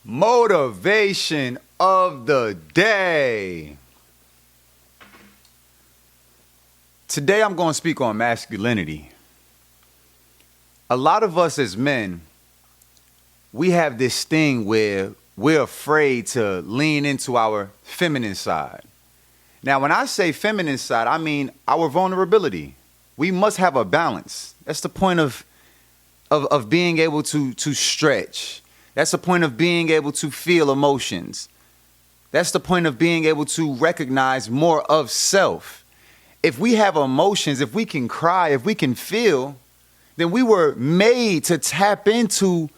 Motivation of the day. Today I'm going to speak on masculinity. A lot of us as men, we have this thing where we're afraid to lean into our feminine side. Now, when I say feminine side, I mean our vulnerability. We must have a balance. That's the point of being able to stretch. That's the point of being able to feel emotions. That's the point of being able to recognize more of self. If we have emotions, if we can cry, if we can feel, then we were made to tap into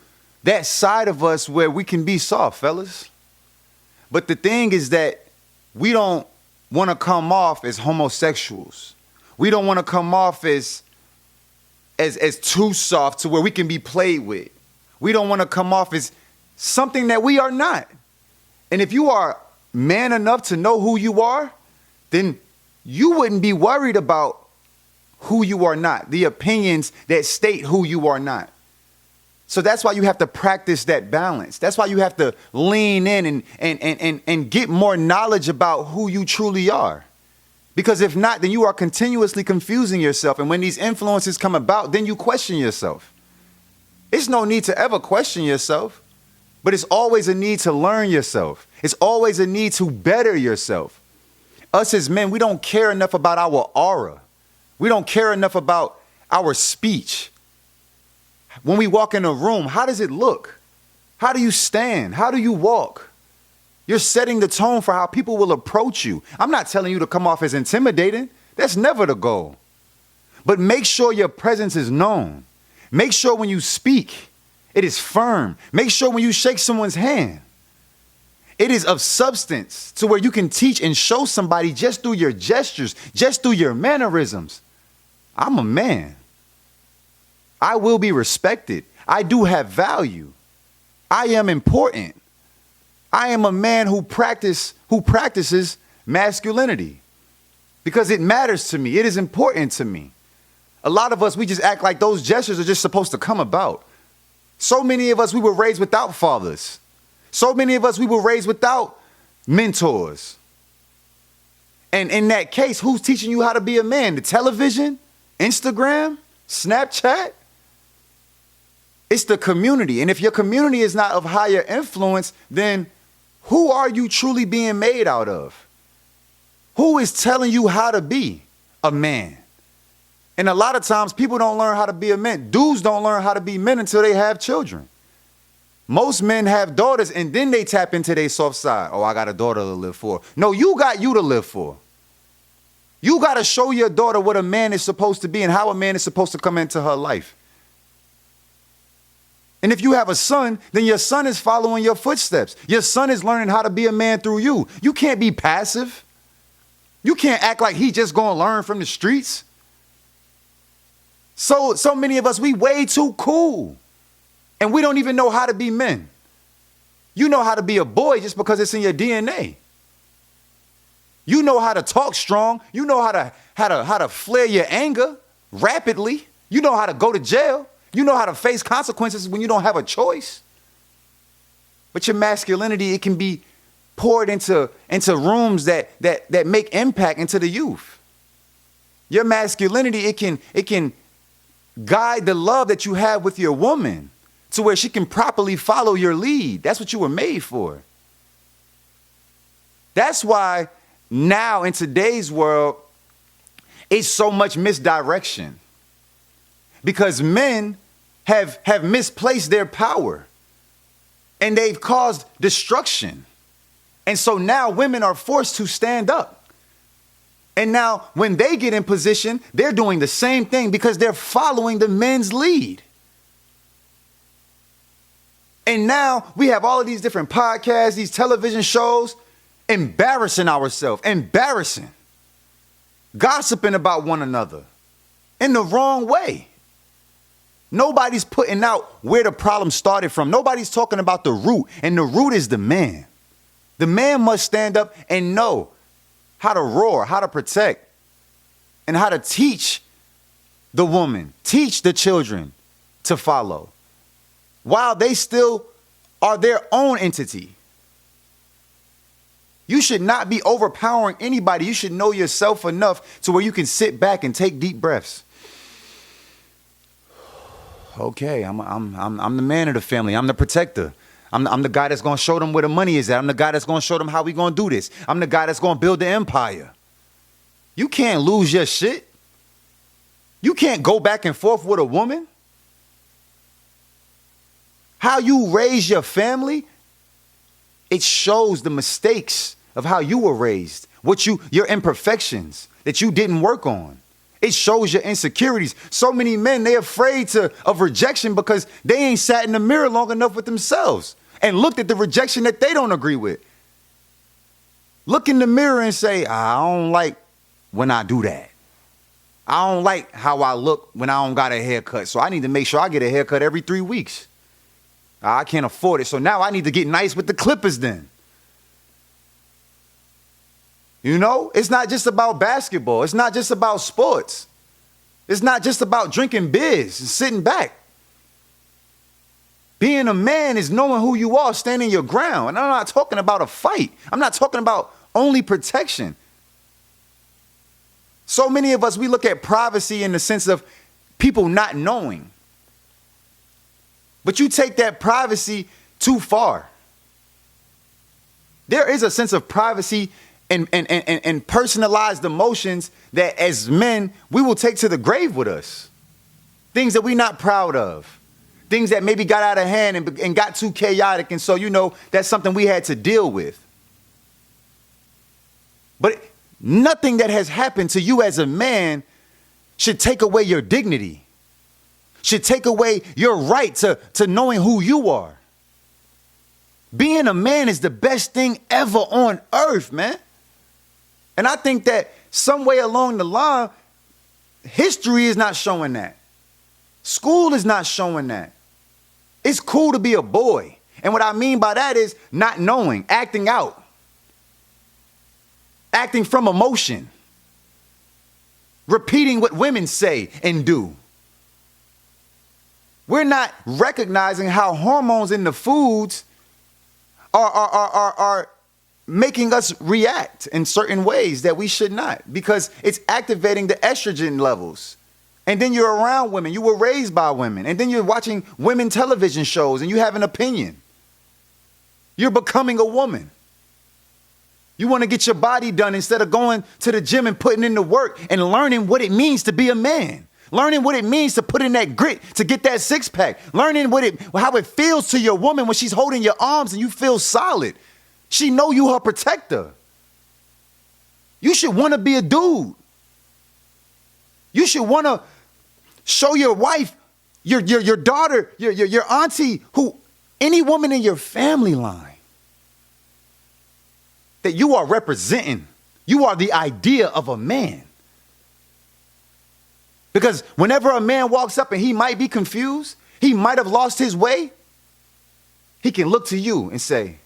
that side of us where we can be soft, fellas. But the thing is that we don't want to come off as homosexuals. We don't want to come off as too soft to where we can be played with. We don't want to come off as something that we are not. And if you are man enough to know who you are, then you wouldn't be worried about who you are not, the opinions that state who you are not. So that's why you have to practice that balance. That's why you have to lean in and get more knowledge about who you truly are. Because if not, then you are continuously confusing yourself. And when these influences come about, then you question yourself. It's no need to ever question yourself, but it's always a need to learn yourself. It's always a need to better yourself. Us as men, we don't care enough about our aura. We don't care enough about our speech. When we walk in a room, how does it look? How do you stand? How do you walk? You're setting the tone for how people will approach you. I'm not telling you to come off as intimidating. That's never the goal. But make sure your presence is known. Make sure when you speak, it is firm. Make sure when you shake someone's hand, it is of substance to where you can teach and show somebody just through your gestures, just through your mannerisms. I'm a man. I will be respected. I do have value. I am important. I am a man who practices masculinity because it matters to me. It is important to me. A lot of us, we just act like those gestures are just supposed to come about. So many of us, we were raised without fathers. So many of us, we were raised without mentors. And in that case, who's teaching you how to be a man? The television, Instagram, Snapchat? It's the community. And if your community is not of higher influence, then who are you truly being made out of? Who is telling you how to be a man? And a lot of times people don't learn how to be a man. Dudes don't learn how to be men until they have children. Most men have daughters and then they tap into their soft side. Oh, I got a daughter to live for. No, you got you to live for. You got to show your daughter what a man is supposed to be and how a man is supposed to come into her life. And if you have a son, then your son is following your footsteps. Your son is learning how to be a man through you. You can't be passive. You can't act like he just going to learn from the streets. So many of us, we way too cool. And we don't even know how to be men. You know how to be a boy just because it's in your DNA. You know how to talk strong. You know how to flare your anger rapidly. You know how to go to jail. You know how to face consequences when you don't have a choice. But your masculinity, it can be poured into rooms that make impact into the youth. Your masculinity, it can guide the love that you have with your woman to where she can properly follow your lead. That's what you were made for. That's why now in today's world, it's so much misdirection. Because men have misplaced their power and they've caused destruction. And so now women are forced to stand up. And now when they get in position, they're doing the same thing because they're following the men's lead. And now we have all of these different podcasts, these television shows, embarrassing ourselves, gossiping about one another in the wrong way. Nobody's putting out where the problem started from. Nobody's talking about the root, and the root is the man. The man must stand up and know how to roar, how to protect, and how to teach the woman, teach the children to follow. While they still are their own entity. You should not be overpowering anybody. You should know yourself enough to where you can sit back and take deep breaths. Okay, I'm the man of the family. I'm the protector. I'm the guy that's going to show them where the money is at. I'm the guy that's going to show them how we going to do this. I'm the guy that's going to build the empire. You can't lose your shit. You can't go back and forth with a woman. How you raise your family, it shows the mistakes of how you were raised, your imperfections that you didn't work on. It shows your insecurities. So many men, they're afraid of rejection because they ain't sat in the mirror long enough with themselves and looked at the rejection that they don't agree with. Look in the mirror and say, I don't like when I do that. I don't like how I look when I don't got a haircut. So I need to make sure I get a haircut every 3 weeks. I can't afford it. So now I need to get nice with the clippers then. You know, it's not just about basketball. It's not just about sports. It's not just about drinking beers and sitting back. Being a man is knowing who you are, standing your ground. And I'm not talking about a fight. I'm not talking about only protection. So many of us, we look at privacy in the sense of people not knowing. But you take that privacy too far. There is a sense of privacy and personalized emotions that as men, we will take to the grave with us. Things that we're not proud of. Things that maybe got out of hand and got too chaotic. And so, you know, that's something we had to deal with. But nothing that has happened to you as a man should take away your dignity. Should take away your right to knowing who you are. Being a man is the best thing ever on earth, man. And I think that some way along the line, history is not showing that. School is not showing that. It's cool to be a boy. And what I mean by that is not knowing, acting out, acting from emotion, repeating what women say and do. We're not recognizing how hormones in the foods are making us react in certain ways that we should not, because it's activating the estrogen levels. And then you're around women. You were raised by women. And then you're watching women television shows and you have an opinion. You're becoming a woman. You want to get your body done instead of going to the gym and putting in the work and learning what it means to be a man. Learning what it means to put in that grit, to get that six pack. Learning how it feels to your woman when she's holding your arms and you feel solid. She know you her protector. You should want to be a dude. You should want to show your wife, your daughter, your auntie, any woman in your family line, that you are representing. You are the idea of a man. Because whenever a man walks up and he might be confused, he might have lost his way, he can look to you and say,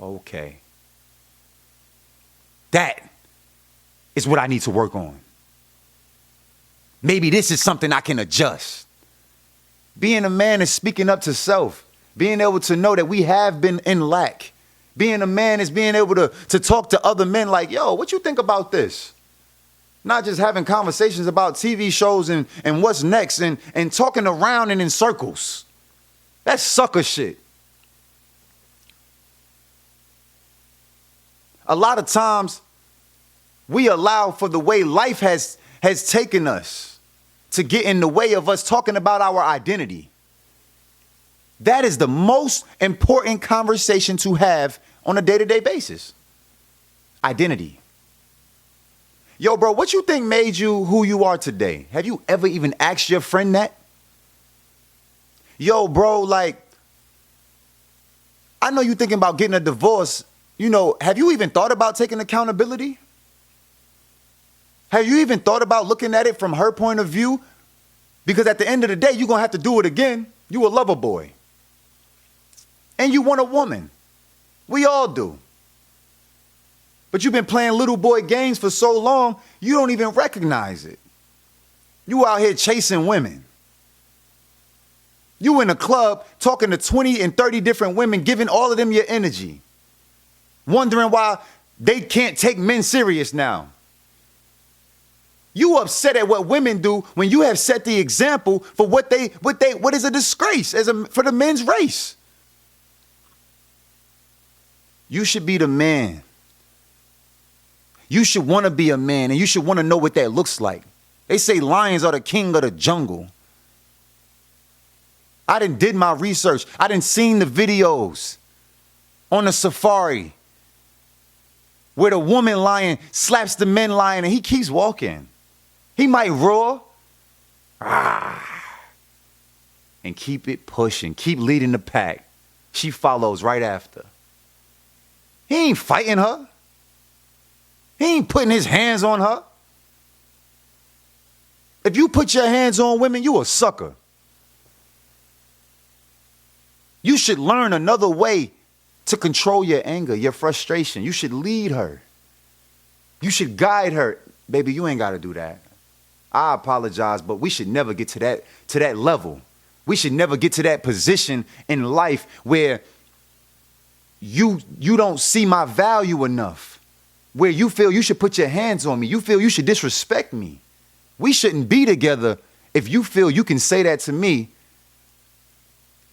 okay, that is what I need to work on. Maybe this is something I can adjust. Being a man is speaking up to self, being able to know that we have been in lack. Being a man is being able to talk to other men like, yo, what you think about this? Not just having conversations about TV shows and what's next and talking around and in circles. That's sucker shit. A lot of times we allow for the way life has taken us to get in the way of us talking about our identity. That is the most important conversation to have on a day-to-day basis. Identity. Yo, bro, what you think made you who you are today? Have you ever even asked your friend that? Yo, bro, like, I know you thinking about getting a divorce. You know, have you even thought about taking accountability? Have you even thought about looking at it from her point of view? Because at the end of the day, you're going to have to do it again. You a lover boy. And you want a woman. We all do. But you've been playing little boy games for so long, you don't even recognize it. You out here chasing women. You in a club talking to 20 and 30 different women, giving all of them your energy, wondering why they can't take men serious now. You upset at what women do when you have set the example for what is a disgrace for the men's race. You should be the man. You should want to be a man, and you should want to know what that looks like. They say lions are the king of the jungle. I did my research. I seen the videos on the safari where the woman lion slaps the men lion and he keeps walking. He might roar and keep it pushing, keep leading the pack. She follows right after. He ain't fighting her. He ain't putting his hands on her. If you put your hands on women, you a sucker. You should learn another way to control your anger, your frustration. You should lead her. You should guide her. Baby, you ain't got to do that. I apologize, but we should never get to that level. We should never get to that position in life where you don't see my value enough, where you feel you should put your hands on me. You feel you should disrespect me. We shouldn't be together if you feel you can say that to me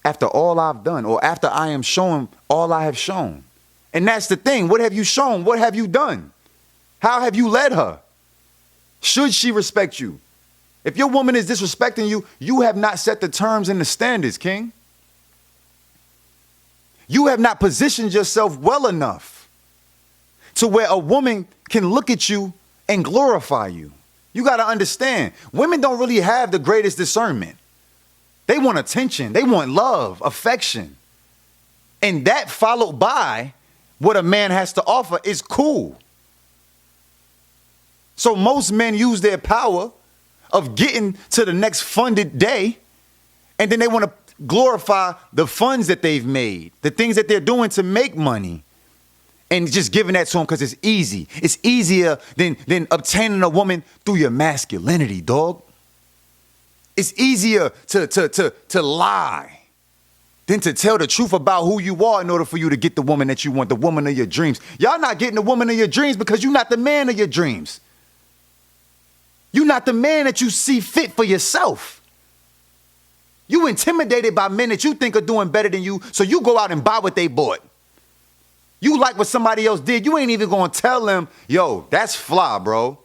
after all I've done, or after I am showing all I have shown. And that's the thing. What have you shown? What have you done? How have you led her? Should she respect you? If your woman is disrespecting you, you have not set the terms and the standards, King. You have not positioned yourself well enough to where a woman can look at you and glorify you. You got to understand, women don't really have the greatest discernment. They want attention. They want love, affection. And that followed by what a man has to offer is cool. So most men use their power of getting to the next funded day, and then they want to glorify the funds that they've made, the things that they're doing to make money, and just giving that to them because it's easy. It's easier than obtaining a woman through your masculinity, dog. It's easier to lie than to tell the truth about who you are in order for you to get the woman that you want, the woman of your dreams. Y'all not getting the woman of your dreams because you're not the man of your dreams. You're not the man that you see fit for yourself. You intimidated by men that you think are doing better than you, so you go out and buy what they bought. You like what somebody else did. You ain't even going to tell them, yo, that's fly, bro.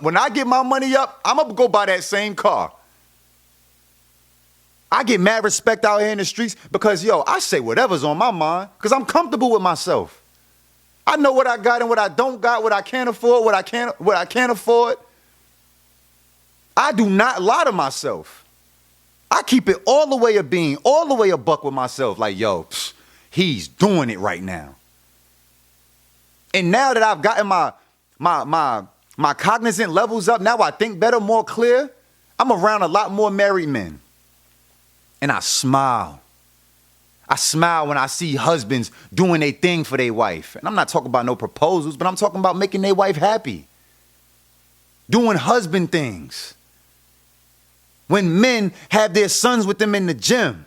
When I get my money up, I'm going to go buy that same car. I get mad respect out here in the streets because, yo, I say whatever's on my mind because I'm comfortable with myself. I know what I got and what I don't got, what I can't afford, what I can't afford. I do not lie to myself. I keep it all the way a bean, all the way a buck with myself. Like, yo, he's doing it right now. And now that I've gotten my cognizant levels up, now I think better, more clear. I'm around a lot more married men. And I smile. I smile when I see husbands doing their thing for their wife. And I'm not talking about no proposals, but I'm talking about making their wife happy. Doing husband things. When men have their sons with them in the gym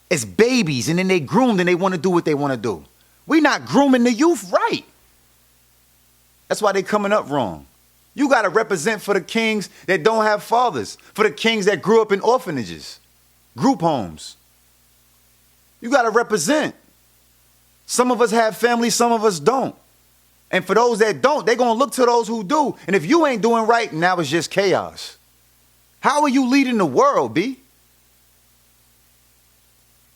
as babies, and then they groomed and they want to do what they want to do. We're not grooming the youth right. That's why they coming up wrong. You got to represent for the kings that don't have fathers, for the kings that grew up in orphanages, group homes. You got to represent. Some of us have families, some of us don't. And for those that don't, they're going to look to those who do. And if you ain't doing right, now it's just chaos. How are you leading the world, B?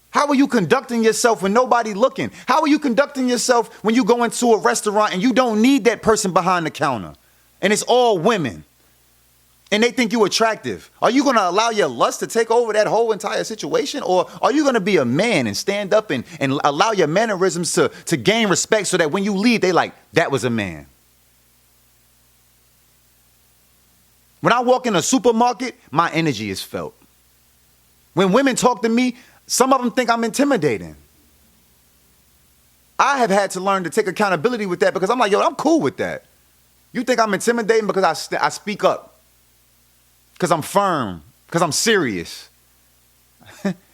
How are you conducting yourself when nobody looking? How are you conducting yourself when you go into a restaurant and you don't need that person behind the counter? And it's all women. And they think you attractive. Are you going to allow your lust to take over that whole entire situation? Or are you going to be a man and stand up and allow your mannerisms to gain respect so that when you leave, they like, that was a man? When I walk in a supermarket, my energy is felt. When women talk to me, some of them think I'm intimidating. I have had to learn to take accountability with that because I'm like, yo, I'm cool with that. You think I'm intimidating because I speak up, because I'm firm, because I'm serious.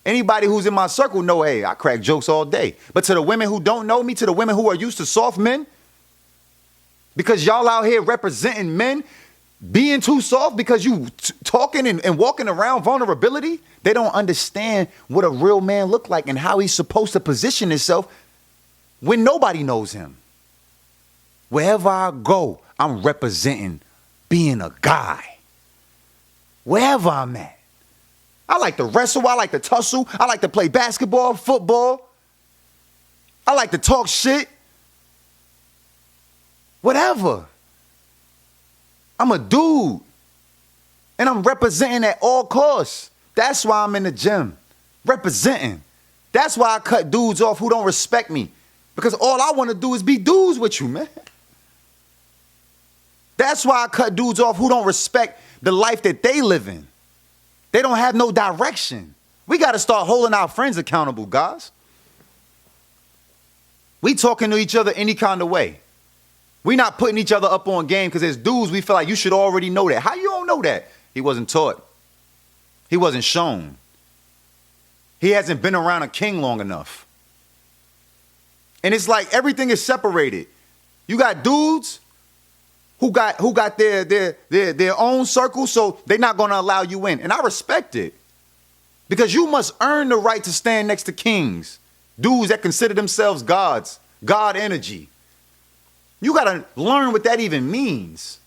Anybody who's in my circle know, hey, I crack jokes all day. But to the women who don't know me, to the women who are used to soft men, because y'all out here representing men being too soft because you talking and walking around vulnerability, they don't understand what a real man look like and how he's supposed to position himself when nobody knows him. Wherever I go, I'm representing being a guy. Wherever I'm at. I like to wrestle. I like to tussle. I like to play basketball, football. I like to talk shit. Whatever. I'm a dude. And I'm representing at all costs. That's why I'm in the gym. Representing. That's why I cut dudes off who don't respect me. Because all I want to do is be dudes with you, man. That's why I cut dudes off who don't respect the life that they live in. They don't have no direction. We got to start holding our friends accountable, guys. We talking to each other any kind of way. We not putting each other up on game because as dudes, we feel like you should already know that. How you don't know that? He wasn't taught. He wasn't shown. He hasn't been around a king long enough. And it's like everything is separated. You got dudes who got their own circle, so they're not going to allow you in. And I respect it. Because you must earn the right to stand next to kings. Dudes that consider themselves gods. God energy. You got to learn what that even means.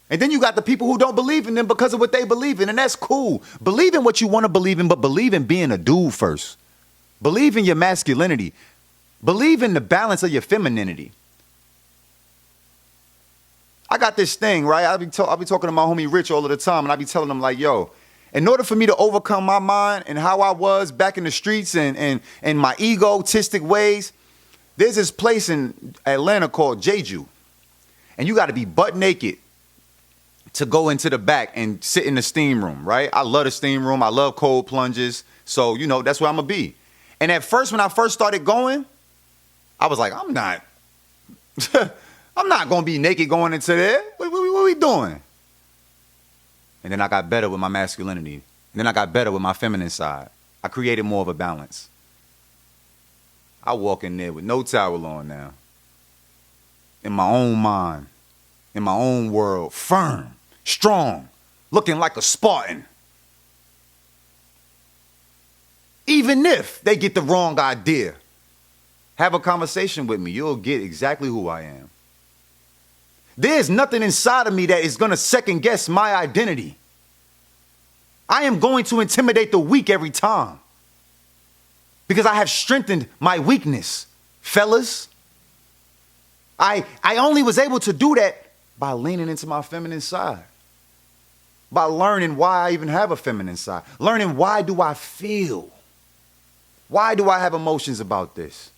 And then you got the people who don't believe in them because of what they believe in. And that's cool. Believe in what you want to believe in, but believe in being a dude first. Believe in your masculinity. Believe in the balance of your femininity. I got this thing, right? I'll be talking to my homie Rich all of the time, and I be telling him like, yo, in order for me to overcome my mind and how I was back in the streets and my egotistic ways, there's this place in Atlanta called Jeju. And you got to be butt naked to go into the back and sit in the steam room, right? I love the steam room. I love cold plunges. So, you know, that's where I'm going to be. And at first, when I first started going, I was like, I'm not going to be naked going into there. What are we doing? And then I got better with my masculinity. And then I got better with my feminine side. I created more of a balance. I walk in there with no towel on now. In my own mind. In my own world. Firm. Strong. Looking like a Spartan. Even if they get the wrong idea. Have a conversation with me. You'll get exactly who I am. There's nothing inside of me that is going to second guess my identity. I am going to intimidate the weak every time. Because I have strengthened my weakness. Fellas, I only was able to do that by leaning into my feminine side. By learning why I even have a feminine side. Learning why do I feel? Why do I have emotions about this?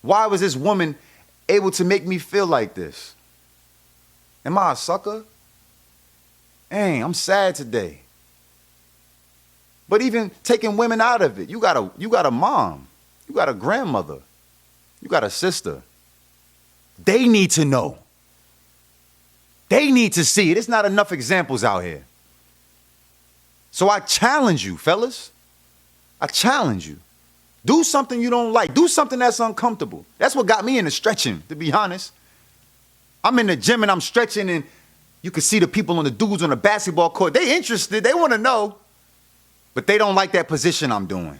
Why was this woman able to make me feel like this? Am I a sucker? Dang, I'm sad today. But even taking women out of it, you got a mom, you got a grandmother, you got a sister. They need to know. They need to see it. There's not enough examples out here. So I challenge you, fellas. I challenge you. Do something you don't like. Do something that's uncomfortable. That's what got me into stretching, to be honest. I'm in the gym and I'm stretching and you can see the people on the dudes on the basketball court. They interested. They want to know. But they don't like that position I'm doing.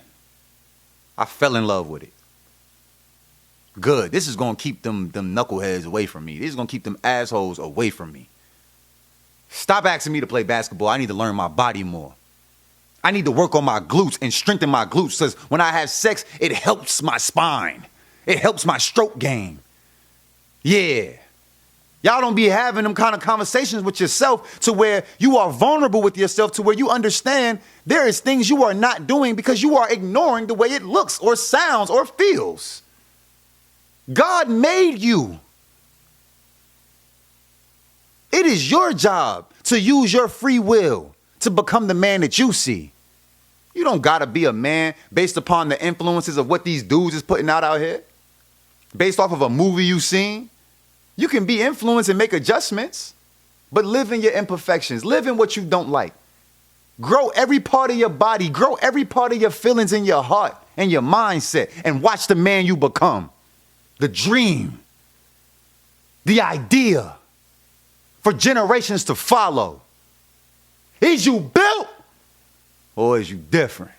I fell in love with it. Good. This is going to keep them knuckleheads away from me. This is going to keep them assholes away from me. Stop asking me to play basketball. I need to learn my body more. I need to work on my glutes and strengthen my glutes because when I have sex, it helps my spine. It helps my stroke game. Yeah. Y'all don't be having them kind of conversations with yourself to where you are vulnerable with yourself to where you understand there is things you are not doing because you are ignoring the way it looks or sounds or feels. God made you. It is your job to use your free will to become the man that you see. You don't got to be a man based upon the influences of what these dudes is putting out here. Based off of a movie you've seen. You can be influenced and make adjustments, but live in your imperfections. Live in what you don't like. Grow every part of your body. Grow every part of your feelings in your heart and your mindset. And watch the man you become. The dream. The idea. For generations to follow. Is you built or is you different?